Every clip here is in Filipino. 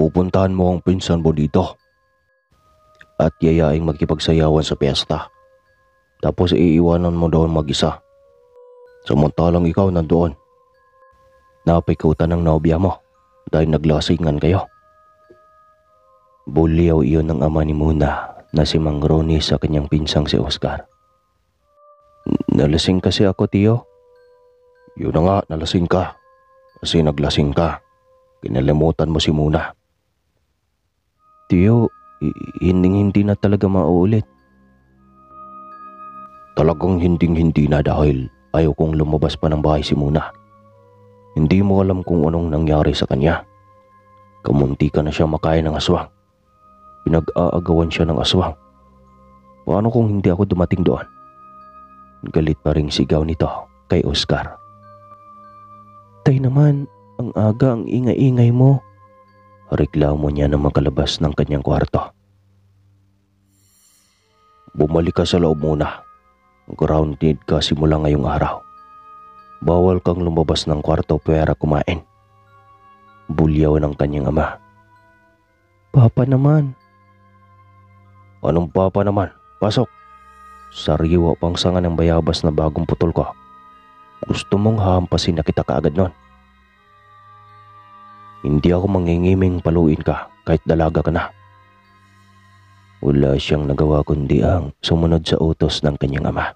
Pupuntahan mo ang pinsan mo dito at yayaing magkipagsayawan sa piyesta. Tapos iiwanan mo doon mag-isa. Samantalang ikaw nandoon. Napikutan ng nobya mo dahil naglasingan kayo. Bulyaw iyon ng ama ni Muna na si Mang Ronnie sa kanyang pinsang si Oscar. Nalasing kasi ako, tiyo. Yun na nga, nalasing ka. Kasi naglasing ka. Kinalimutan mo si Muna. Tiyo, hindi na talaga mauulit. Talagang hindi na dahil ayaw kong lumabas pa ng bahay si Muna. Hindi mo alam kung anong nangyari sa kanya. Kamunti ka na siya makain ng aswang. Pinag-aagawan siya ng aswang. Paano kung hindi ako dumating doon? Galit pa ring sigaw nito kay Oscar. Tay naman, ang aga ang ingay-ingay mo. Reklamo niya na makalabas ng kanyang kwarto. Bumalik ka sa loob muna. Grounded ka simula ngayong araw. Bawal kang lumabas ng kwarto pwera kumain. Bulyaw ng kanyang ama. Papa naman. Anong papa naman? Pasok. Sariwa pang sanga ng bayabas na bagong putol ko. Gusto mong hahampasin na kita kaagad nun. Hindi ako mangingiming paluin ka kahit dalaga ka na. Wala siyang nagawa kundi ang sumunod sa utos ng kanyang ama.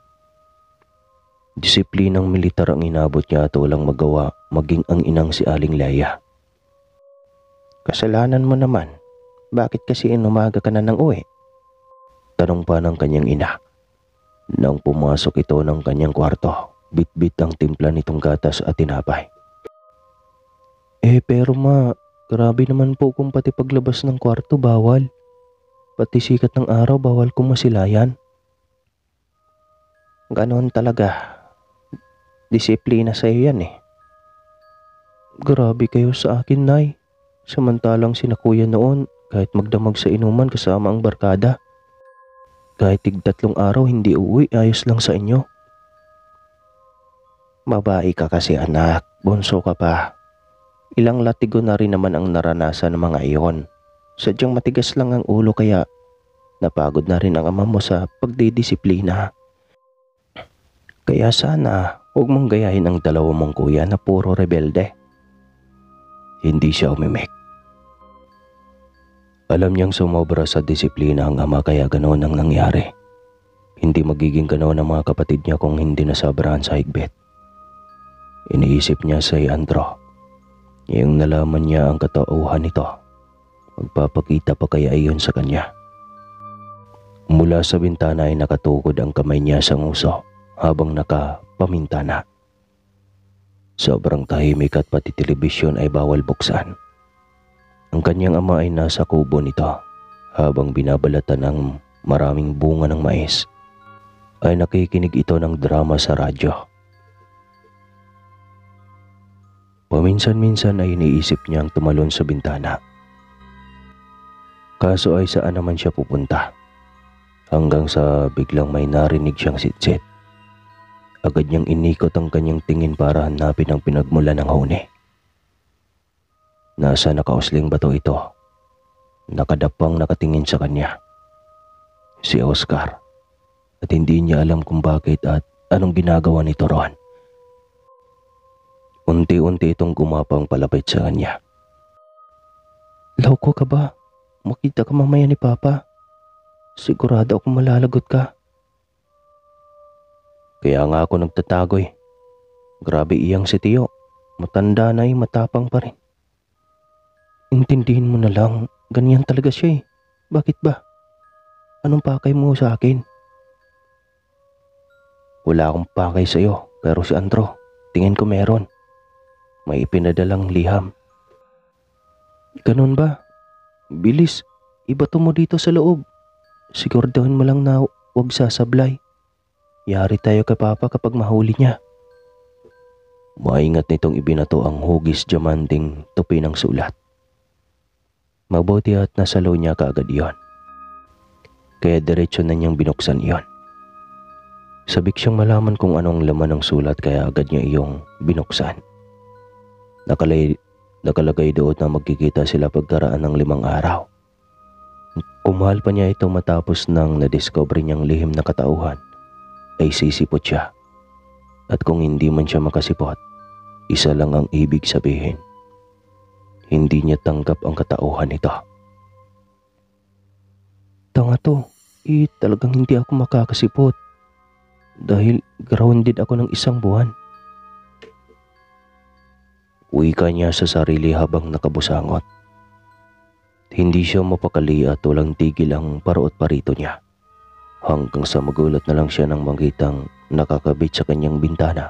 Disiplinang militar ang inabot niya at walang magawa maging ang inang si Aling Leia. Kasalanan mo naman. Bakit kasi inumaga ka na ng uwi? Tanong pa ng kanyang ina. Nang pumasok ito ng kanyang kwarto, bit-bit ang timpla nitong gatas at tinapay. Pero ma, grabe naman po kung pati paglabas ng kwarto bawal. Pati sikat ng araw bawal kong masilayan. Ganon talaga. Disiplina sa iyo yan eh. Grabe kayo sa akin, Nay. Samantalang sina kuya noon, kahit magdamag sa inuman kasama ang barkada. Kahit tig-3 araw hindi uwi, ayos lang sa inyo. Babae ka kasi anak, bunso ka pa. Ilang latigo na rin naman ang naranasan ng mga iyon. Sadyang matigas lang ang ulo kaya napagod na rin ang ama mo sa pagdidisiplina. Kaya sana huwag mong gayahin ang dalawa mong kuya na puro rebelde. Hindi siya umimik. Alam niyang sumobra sa disiplina ang ama kaya ganoon ang nangyari. Hindi magiging ganoon ang mga kapatid niya kung hindi nasabrahan sa higpit. Iniisip niya si Andro. Yung nalaman niya ang katauhan nito, magpapakita pa kaya iyon sa kanya. Mula sa bintana ay nakatukod ang kamay niya sa nguso habang nakapamintana. Sobrang tahimik at pati telebisyon ay bawal buksan. Ang kanyang ama ay nasa kubo nito habang binabalatan ng maraming bunga ng mais. Ay nakikinig ito ng drama sa radyo. Paminsan-minsan ay iniisip niyang tumalon sa bintana. Kaso ay saan naman siya pupunta? Hanggang sa biglang may narinig siyang sitsit. Agad niyang inikot ang kanyang tingin para hanapin ang pinagmula ng huni. Nasa nakausling bato ito. Nakadapang nakatingin sa kanya. Si Oscar. At hindi niya alam kung bakit at anong ginagawa nito roon. Unti-unti itong gumapang palapit sa kanya. Loko ka ba? Makita ka mamaya ni Papa. Sigurado akong malalagot ka. Kaya nga ako nagtatagoy. Grabe iyang si Tio. Matanda na matapang pa rin. Intindihin mo na lang. Ganyan talaga siya eh. Bakit ba? Anong pakay mo sa akin? Wala akong pakay sa iyo. Pero si Andro, tingin ko meron. May ipinadalang liham. Ganun ba? Bilis, ibato mo dito sa loob. Siguraduhin mo lang na huwag sasablay. Yari tayo kay Papa kapag mahuli niya. Maingat nitong ibinato ang hugis diamanting tupi ng sulat. Mabuti at nasalo niya kaagad iyon. Kaya diretso na niyang binuksan iyon. Sabik siyang malaman kung anong laman ng sulat kaya agad niya iyong binuksan. Nakalagay doon na magkikita sila pagkaraan ng 5 araw. Kumahal pa niya ito matapos nang nadiscover niyang lihim na katauhan ay sisipot siya. At kung hindi man siya makasipot, isa lang ang ibig sabihin. Hindi niya tanggap ang katauhan nito. Tanga to, talagang hindi ako makakasipot. Dahil grounded ako ng 1 buwan. Wika niya sa sarili habang nakabusangot. Hindi siya mapakali at walang tigil ang paraot parito niya. Hanggang sa magulat na lang siya nang makitang nakakabit sa kanyang bintana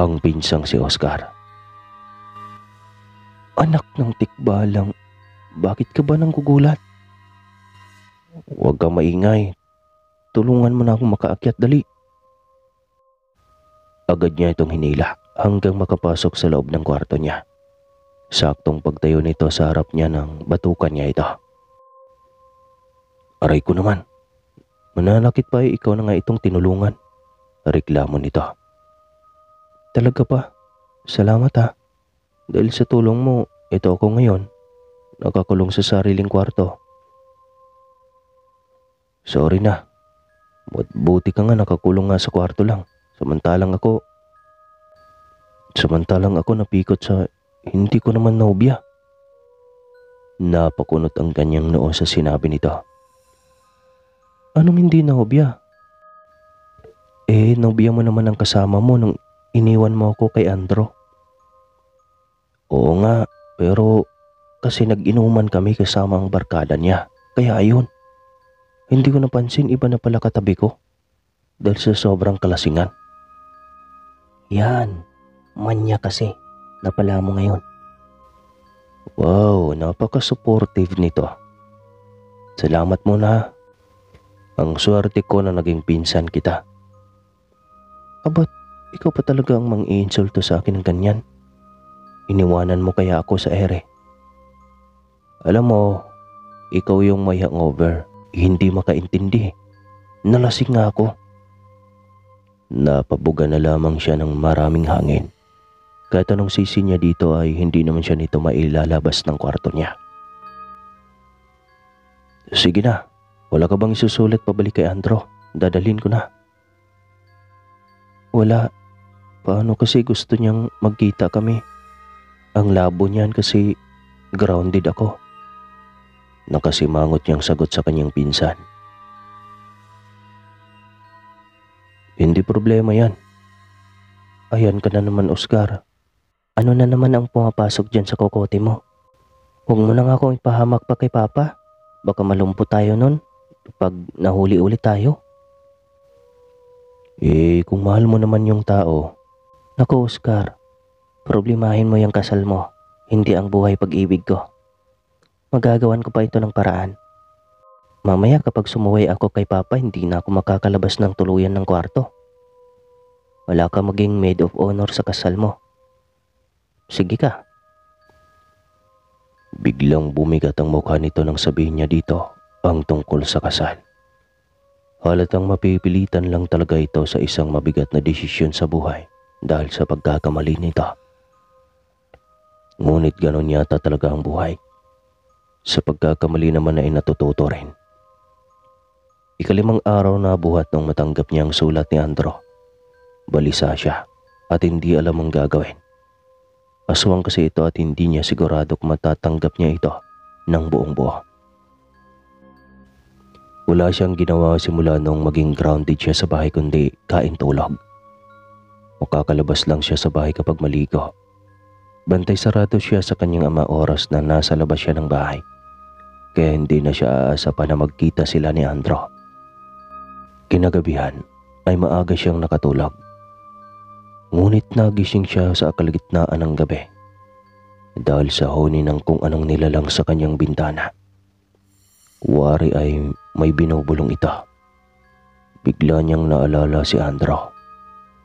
ang pinsang si Oscar. Anak ng tikbalang, bakit ka ba nanggugulat? Huwag kang maingay. Tulungan mo na akong makaakyat, dali. Agad niya itong hinila hanggang makapasok sa loob ng kwarto niya. Saktong pagtayo nito sa harap niya ng batukan niya ito. Aray ko naman. Mananakit pa ikaw na nga itong tinulungan. Reklamo nito. Talaga pa? Salamat ha. Dahil sa tulong mo, ito ako ngayon. Nakakulong sa sariling kwarto. Sorry na. Buti ka nga nakakulong nga sa kwarto lang. Samantalang ako napikot sa hindi ko naman nobya. Napakunot ang kanyang noo sa sinabi nito. Anong hindi nobya? Nobya mo naman ang kasama mo nung iniwan mo ako kay Andro. Oo nga, pero kasi nag-inuman kami kasama ang barkada niya. Kaya ayun. Hindi ko napansin iba na pala katabi ko dahil sa sobrang kalasingan. Yan, manya kasi napala mo ngayon. Wow, napaka-supportive nito. Salamat muna. Ang swerte ko na naging pinsan kita. Abat, ikaw pa talaga ang mang-iinsulto sa akin ng ganyan. Iniwanan mo kaya ako sa ere. Alam mo, ikaw yung may hangover. Hindi makaintindi. Nalasing nga ako. Napabuga na lamang siya ng maraming hangin. Kahit anong sisi niya dito ay hindi naman siya nito mailalabas ng kwarto niya. Sige na, wala ka bang isusulat pabalik kay Andro? Dadalhin ko na. Wala. Paano kasi gusto niyang magkita kami? Ang labo niyan kasi grounded ako. Nakasimangot niyang sagot sa kanyang pinsan. Hindi problema yan. Ayan ka na naman, Oscar. Ano na naman ang pumapasok dyan sa kokote mo? Huwag mo na nga akong ipahamak pa kay Papa. Baka malumpo tayo nun pag nahuli ulit tayo. Kung mahal mo naman yung tao. Naku, Oscar. Problemahin mo yung kasal mo. Hindi ang buhay pag-ibig ko. Magagawan ko pa ito ng paraan. Mamaya kapag sumuwi ako kay Papa, hindi na ako makakalabas ng tuluyan ng kwarto. Wala ka maging maid of honor sa kasal mo. Sige ka. Biglang bumigat ang mukha nito nang sabihin niya dito ang tungkol sa kasal. Halatang mapipilitan lang talaga ito sa isang mabigat na desisyon sa buhay dahil sa pagkakamali nito. Ngunit ganon yata talaga ang buhay. Sa pagkakamali naman ay natututo rin. 5 araw na buhat nung matanggap niya ang sulat ni Andro. Balisa siya at hindi alam ang gagawin. Aswang kasi ito at hindi niya sigurado kung matatanggap niya ito ng buong buo. Wala siyang ginawa simula nung maging grounded siya sa bahay kundi kain tulog. Makakalabas lang siya sa bahay kapag maligo. Bantay sarado siya sa kanyang ama oras na nasa labas siya ng bahay. Kaya hindi na siya aasa pa na magkita sila ni Andro. Kinagabihan ay maaga siyang nakatulog. Ngunit nagising siya sa kalagitnaan ng gabi dahil sa huni ng kung anong nilalang sa kanyang bintana. Wari ay may binubulong ito. Bigla niyang naalala si Andro,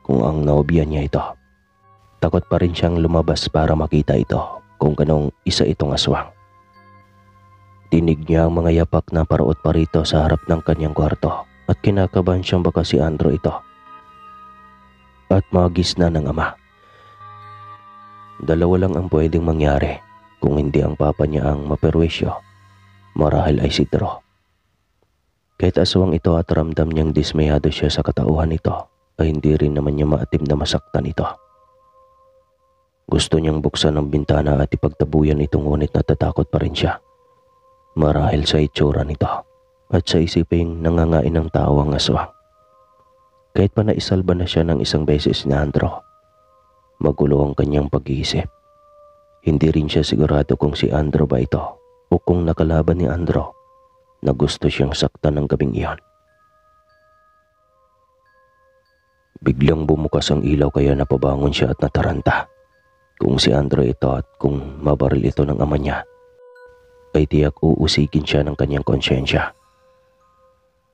kung ang nobya niya ito. Takot pa rin siyang lumabas para makita ito kung kanong isa itong aswang. Tinig niya ang mga yapak na paraot parito sa harap ng kanyang kwarto at kinakabahan siyang baka si Andro ito. At magis na ng ama. Dalawa lang ang pwedeng mangyari kung hindi ang papa niya ang maperwisyo. Marahil ay si Drew. Kahit aswang ito at ramdam niyang dismayado siya sa katauhan nito, ay hindi rin naman niya maatim na masaktan ito. Gusto niyang buksan ang bintana at ipagtabuyan ito, ngunit natatakot pa rin siya. Marahil sa itsura nito at sa isiping nangangain ng tao ang aswang. Kahit pa naisalba na siya ng isang beses ni Andrew, magulo ang kanyang pag-iisip. Hindi rin siya sigurado kung si Andrew ba ito o kung nakalaban ni Andrew na gusto siyang saktan ng gabing iyon. Biglang bumukas ang ilaw kaya napabangon siya at nataranta. Kung si Andrew ito at kung mabaril ito ng ama niya, ay tiyak uusikin siya ng kanyang konsyensya.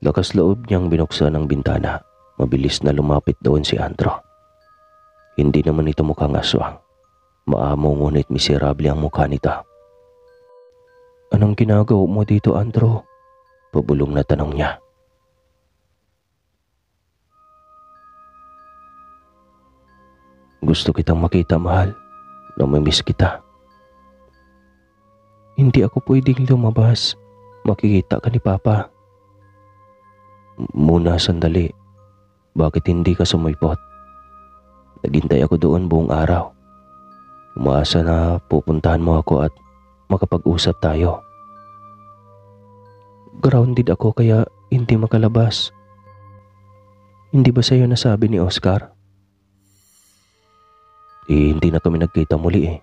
Lakas loob niyang binuksan ang bintana. Mabilis na lumapit doon si Andrew. Hindi naman ito mukhang aswang. Maamo ngunit miserable ang mukha nito. "Anong ginagawa mo dito, Andrew?" Pabulong na tanong niya. "Gusto kitang makita, mahal. Namimiss kita." "Hindi ako pwedeng lumabas. Makikita ka ni Papa." Muna sandali. Bakit hindi ka sumipot? Naghintay ako doon buong araw. Umaasa na pupuntahan mo ako at makapag-usap tayo. Grounded ako kaya hindi makalabas. Hindi ba sa'yo nasabi ni Oscar? Hindi na kami nagkita muli eh.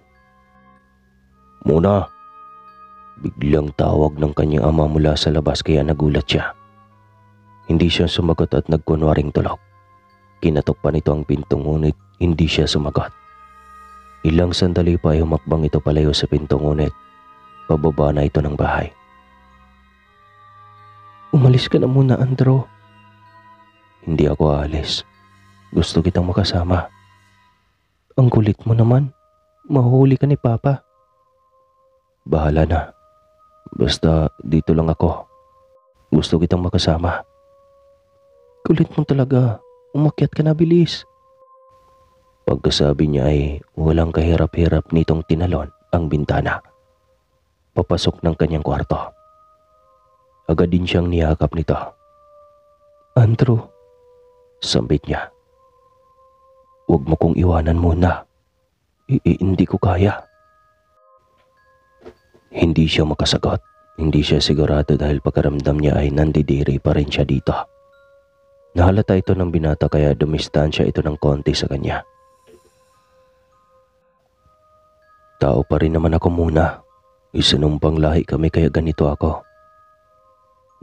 Muna! Biglang tawag ng kanyang ama mula sa labas kaya nagulat siya. Hindi siya sumagot at nagkunwaring tulog. Kinatok pa nito ang pinto ngunit hindi siya sumagot. Ilang sandali pa ay humakbang ito palayo sa pinto ngunit pababa na ito ng bahay. "Umalis ka na muna, Andrew." "Hindi ako aalis. Gusto kitang makasama." "Ang kulit mo naman. Mahuhuli ka ni Papa." "Bahala na. Basta dito lang ako. Gusto kitang makasama." "Kulit mo talaga. Umakyat ka na, bilis." Pagkasabi niya ay walang kahirap-hirap nitong tinalon ang bintana. Papasok ng kanyang kwarto. Agad din siyang niyakap nito. "Andrew," sambit niya. "Huwag mo kong iwanan muna. Hindi ko kaya." Hindi siya makasagot. Hindi siya sigurado dahil pagkaramdam niya ay nandidiri pa rin siya dito. Nahalata ito ng binata kaya dumistansya ito ng konti sa kanya. "Tao pa rin naman ako muna. Isinumpang lahi kami kaya ganito ako."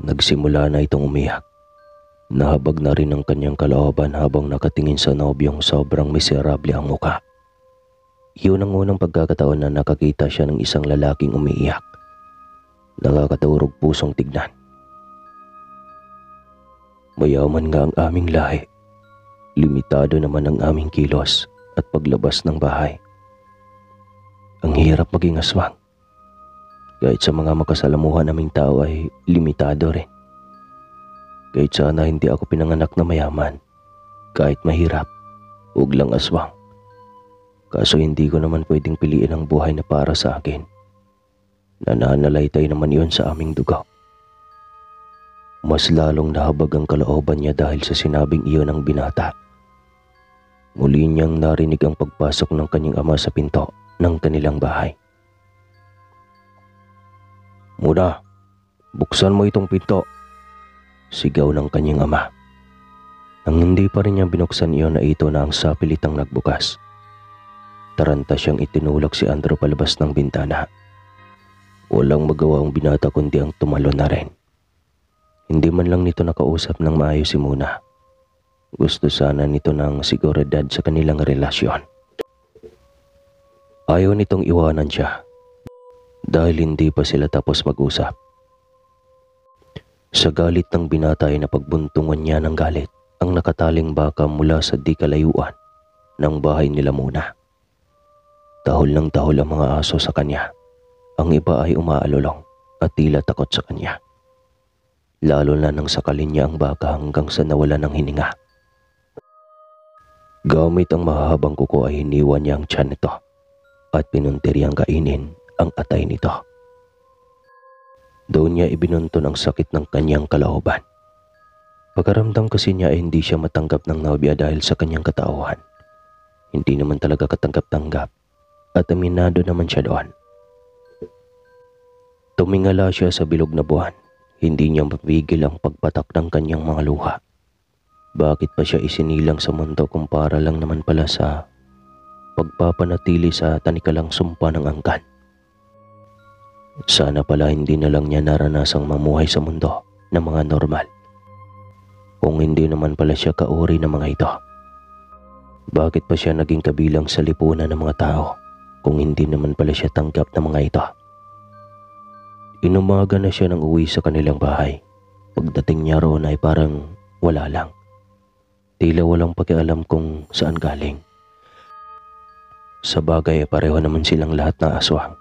Nagsimula na itong umiyak. Nahabag na rin ang kanyang kalooban habang nakatingin sa nobyong sobrang miserable ang mukha. Iyon ang unang pagkakataon na nakakita siya ng isang lalaking umiiyak. Nakakaturog pusong tignan. Mayaman nga ang aming lahi. Limitado naman ang aming kilos at paglabas ng bahay. Ang hirap maging aswang. Kahit sa mga makasalamuhan naming tao ay limitado rin. Kahit sana hindi ako pinanganak na mayaman. Kahit mahirap, huwag lang aswang. Kaso hindi ko naman pwedeng piliin ang buhay na para sa akin. Nananalaytay naman iyon sa aming dugo. Mas lalong nahabag ang kalooban niya dahil sa sinabing iyon ng binata. Muli niyang narinig ang pagpasok ng kanyang ama sa pinto ng kanilang bahay. "Muna, buksan mo itong pinto," sigaw ng kanyang ama. Nang hindi pa rin niya binuksan iyon na ito na ang sapilitang nagbukas. Taranta siyang itinulak si Andrew palabas ng bintana. Walang magawa ang binata kundi ang tumalon na rin. Hindi man lang nito nakausap ng maayos si Muna. Gusto sana nito ng seguridad sa kanilang relasyon. Ayaw nitong iwanan siya dahil hindi pa sila tapos mag-usap. Sa galit ng binata ay napagbuntungan niya ng galit ang nakataling baka mula sa di kalayuan ng bahay nila Muna. Tahol ng tahol ang mga aso sa kanya. Ang iba ay umaalulong at tila takot sa kanya. Lalo na nang sakalin niya ang baka hanggang sa nawala ng hininga. Gamit ang mahahabang kuko ay hiniwa niya ang tiyan nito. at pinuntiriyang kainin ang atay nito. Doon niya ibinunton ang sakit ng kanyang kalooban. Pagkaramdam kasi niya ay hindi siya matanggap ng nobya dahil sa kanyang katauhan. Hindi naman talaga katanggap-tanggap at aminado naman siya doon. Tumingala siya sa bilog na buwan. Hindi niya mapigil ang pagpatak ng kanyang mga luha. Bakit pa siya isinilang sa mundo kung para lang naman pala sa pagpapanatili sa tanikalang sumpa ng angkan? Sana pala hindi na lang niya naranasang mamuhay sa mundo ng mga normal. Kung hindi naman pala siya kauri ng mga ito. Bakit pa siya naging kabilang sa lipunan ng mga tao kung hindi naman pala siya tanggap ng mga ito? Inumaga na siya nang uwi sa kanilang bahay. Pagdating niya roon ay parang wala lang. Tila walang pakialam kung saan galing. Sa bagay pareho naman silang lahat na aswang.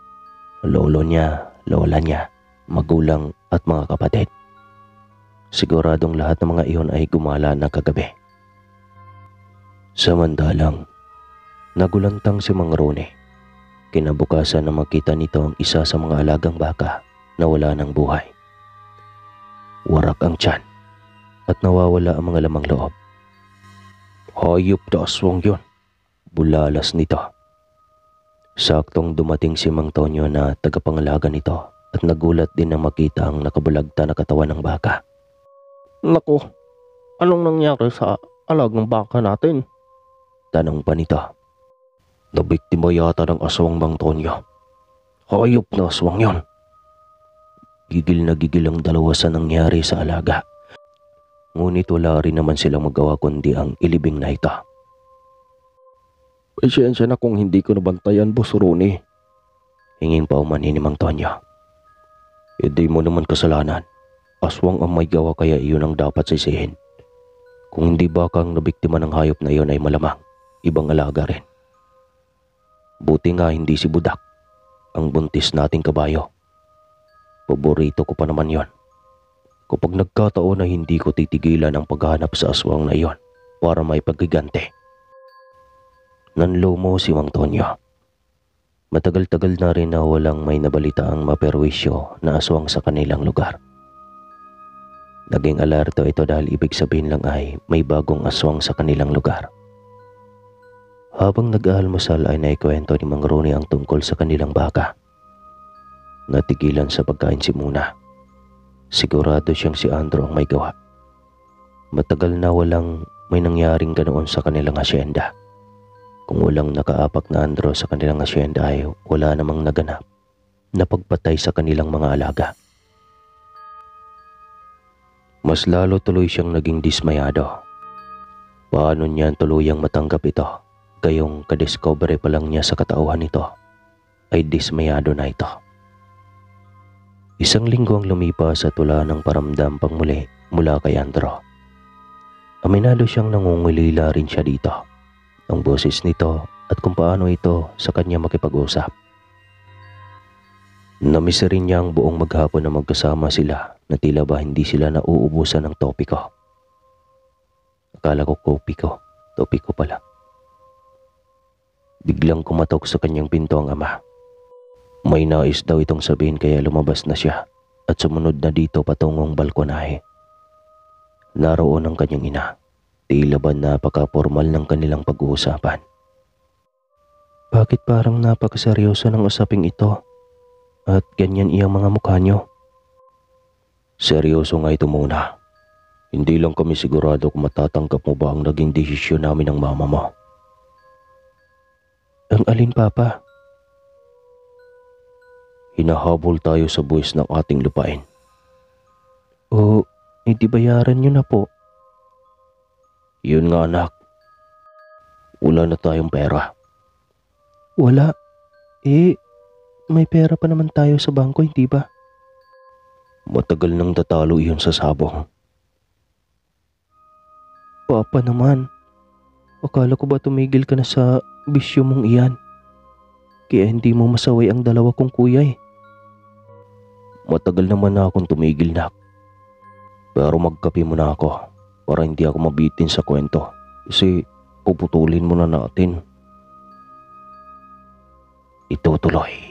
Lolo niya, lola niya, magulang at mga kapatid. Siguradong lahat ng mga iyon ay gumala na kagabi. Samantalang, nagulantang si Mang Rone. Kinabukasan na makita nito ang isa sa mga alagang baka na wala ng buhay. Warak ang tiyan at nawawala ang mga lamang loob. Hayop na aswang yun, bulalas nito. Saktong dumating si Mang Tonyo na tagapangalaga nito at nagulat din na makita ang nakabulagta na katawan ng baka. Naku, anong nangyari sa alagang baka natin? Tanong pa nito. Nabiktima yata ng aswang, Mang Tonyo. Hayop na aswang yun. Gigil na gigil ang dalawa sa nangyari sa alaga. Ngunit wala rin naman silang magawa kundi ang ilibing na ito. Pasensya na kung hindi ko nabantayan, Boss Rone. Hinging paumanhin ni Mang Tonyo. Hindi mo naman kasalanan. Aswang ang may gawa kaya iyon ang dapat sisihin. Kung hindi bakang nabiktima ng hayop na iyon ay malamang ibang alaga rin. Buti nga hindi si Budak, ang buntis nating kabayo. Paborito ko pa naman yon. Kapag nagkataon na hindi ko titigilan ang paghahanap sa aswang na iyon para may pagigante. Nanlomo si Mang Tonyo. Matagal-tagal na rin na walang may nabalita ang maperwisyo na aswang sa kanilang lugar. Naging alerto ito dahil ibig sabihin lang ay may bagong aswang sa kanilang lugar. Habang nag-aalmusal ay naikwento ni Mang Rone ang tungkol sa kanilang baka. Natigilan sa pagkain si Muna. Sigurado siyang si Andrew ang may gawa. Matagal na walang may nangyaring ganoon sa kanilang asyenda. Kung walang nakaapak na Andrew sa kanilang asyenda ay wala namang naganap na pagpatay sa kanilang mga alaga. Mas lalo tuloy siyang naging dismayado. Paano niyan tuluyang matanggap ito? Gayong kadiscovery pa lang niya sa katauhan nito ay dismayado na ito. Isang linggo ang lumipas at wala ng paramdam pang muli mula kay Andrew. Aminado siyang nangungulila rin siya dito. Ang boses nito at kung paano ito sa kanya makipag-usap. Namiss rin niya ang buong maghapon na magkasama sila na tila ba hindi sila nauubusan ng topiko. Akala ko topiko pala. Biglang kumatok sa kanyang pinto ang ama. May nais daw itong sabihin kaya lumabas na siya at sumunod na dito patungong balkonahe. Naroon ang kanyang ina. Tila ba napaka-formal ng kanilang pag-uusapan. Bakit parang napakaseryoso ng usaping ito? At ganyan iyang mga mukha niyo? Seryoso nga ito muna. Hindi lang kami sigurado kung matatanggap mo ba ang naging desisyon namin ng mama mo. Ang alin, Papa? Hinahabol tayo sa buwis ng ating lupain. O, hindi bayaran niyo na po. Yun nga anak. Wala na tayong pera. Wala? May pera pa naman tayo sa bangko, hindi ba? Matagal nang tatalo iyon sa sabong. Papa naman, akala ko ba tumigil ka na sa bisyo mong iyan? Kaya hindi mo masaway ang dalawa kong kuya eh. Matagal naman na akong tumigil, nak. Pero magkape muna ako para hindi ako mabitin sa kwento. Kasi puputulin mo na natin. itutuloy.